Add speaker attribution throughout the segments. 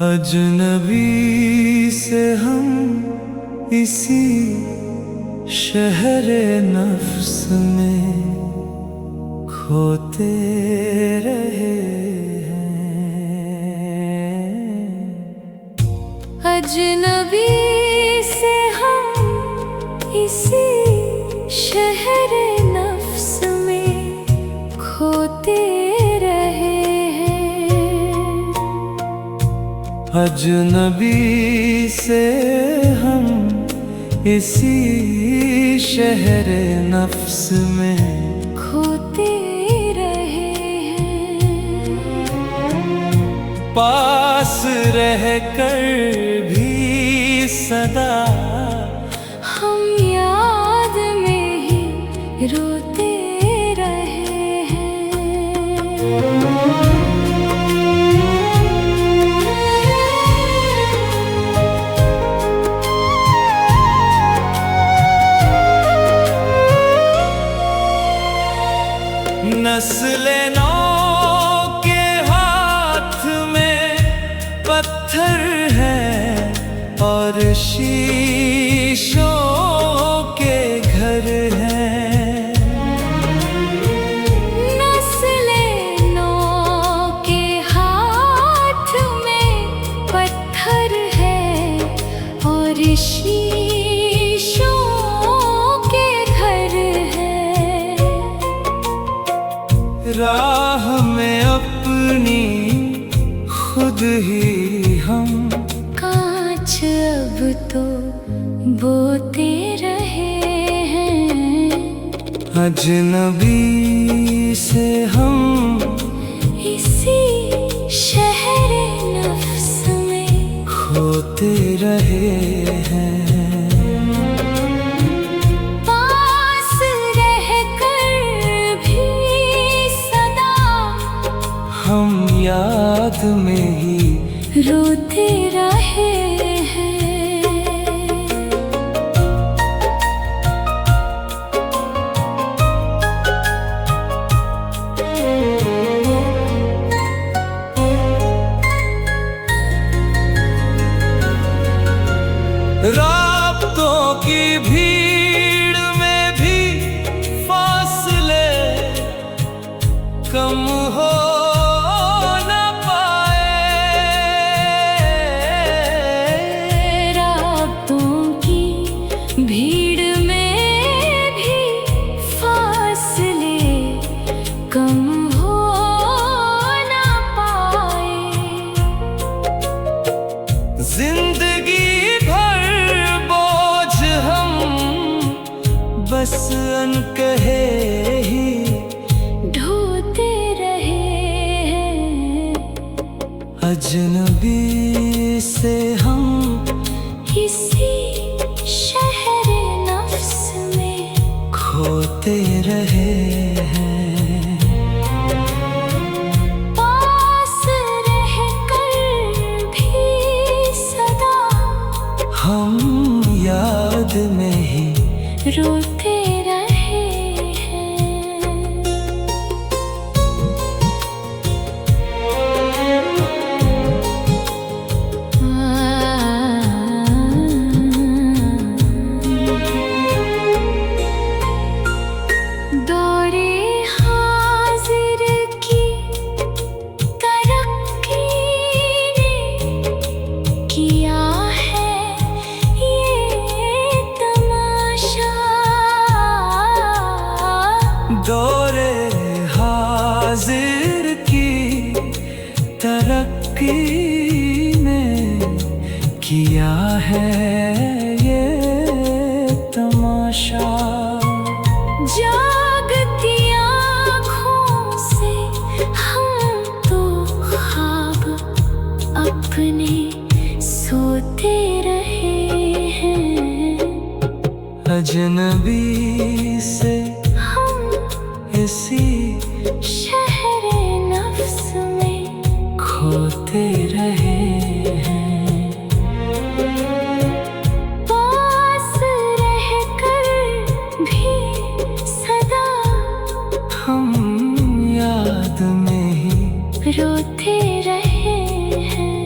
Speaker 1: अजनबी से हम इसी शहर नफ्स में खोते रहे हैं।
Speaker 2: अजनबी से हम इसी शहर नफ्स में खोते रहे हैं।
Speaker 1: अजनबी से हम इसी शहर नफ्स में
Speaker 2: खोते रहे हैं।
Speaker 1: पास रहकर भी सदा
Speaker 2: हम याद में ही रोते रहे हैं।
Speaker 1: नस्ले नौ के हाथ में पत्थर है और शीशों के घर हैं।
Speaker 2: नस्ले नौ के हाथ में पत्थर है और शीशों के घर हैं।
Speaker 1: राह में अपनी खुद ही हम
Speaker 2: कांच अब तो बोते रहे हैं।
Speaker 1: अजनबी से हम
Speaker 2: इसी शहर नफ्स में
Speaker 1: खोते रहे हैं।
Speaker 2: पास रहकर भी सदा
Speaker 1: हम याद में ही
Speaker 2: रोते रहे हैं।
Speaker 1: रातों की भीड़ में भी फासले कम हो न पाए।
Speaker 2: रातों की भीड़ में भी फासले कम हो न पाए।
Speaker 1: जिंदगी बस अनकहे ही
Speaker 2: ढोते रहे हैं।
Speaker 1: अजनबी से हम
Speaker 2: इसी शहर नफ्स में
Speaker 1: खोते रहे हैं।
Speaker 2: पास रहकर भी सदा
Speaker 1: हम याद में ही
Speaker 2: रोते रहे हैं। दौरे हाजिर की तरक्की ने किया है ये तमाशा।
Speaker 1: दौरे हाजिर की तरक्की ने किया है ये तमाशा।
Speaker 2: जागती आँखों से हम तो ख्वाब अपने सोते रहे हैं।
Speaker 1: अजनबी से
Speaker 2: हम
Speaker 1: इसी
Speaker 2: शहर नफ्स में
Speaker 1: खोते रहे हैं।
Speaker 2: पास रहकर भी सदा
Speaker 1: हम याद में ही
Speaker 2: रोते रहे हैं।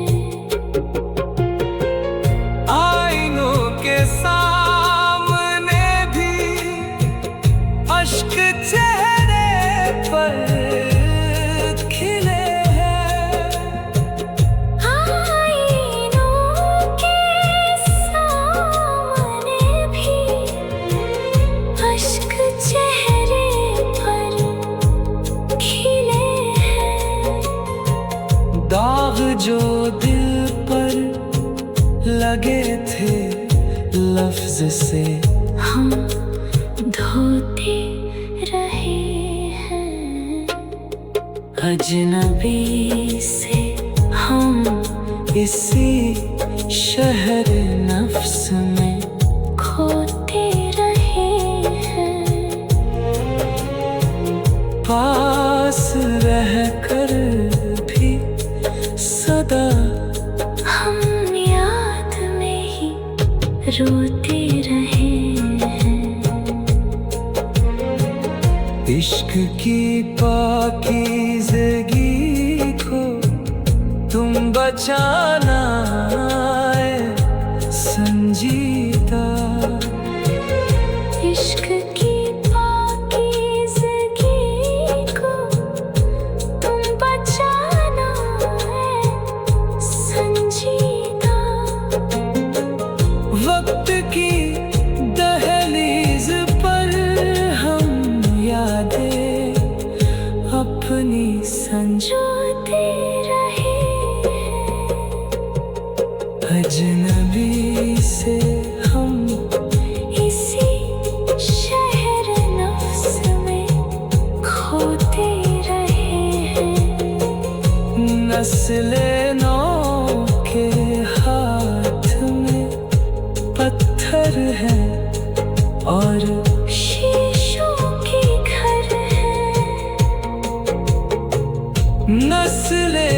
Speaker 1: जो दिल पर लगे थे लफ्ज से
Speaker 2: हम धोते रहे हैं।
Speaker 1: अजनबी से हम इसी शहर नफ्स में
Speaker 2: खोते रहे हैं।
Speaker 1: पास रह कर भी सदा
Speaker 2: हम याद में ही रोते रहे हैं।
Speaker 1: इश्क की पाकीज़गी को तुम बचाना है संजीदा।
Speaker 2: इश्क की पाकीज़गी को तुम बचाना है संजीदा।
Speaker 1: वक्त की दहलीज पर हम यादें अपनी
Speaker 2: संजोते रहे हैं।
Speaker 1: अजनबी से हम
Speaker 2: इसी शहर नफ्स में खोते रहे हैं।
Speaker 1: नस्ले नौ के हाथ में पत्थर है और
Speaker 2: शीशों के घर हैं।
Speaker 1: नस्ले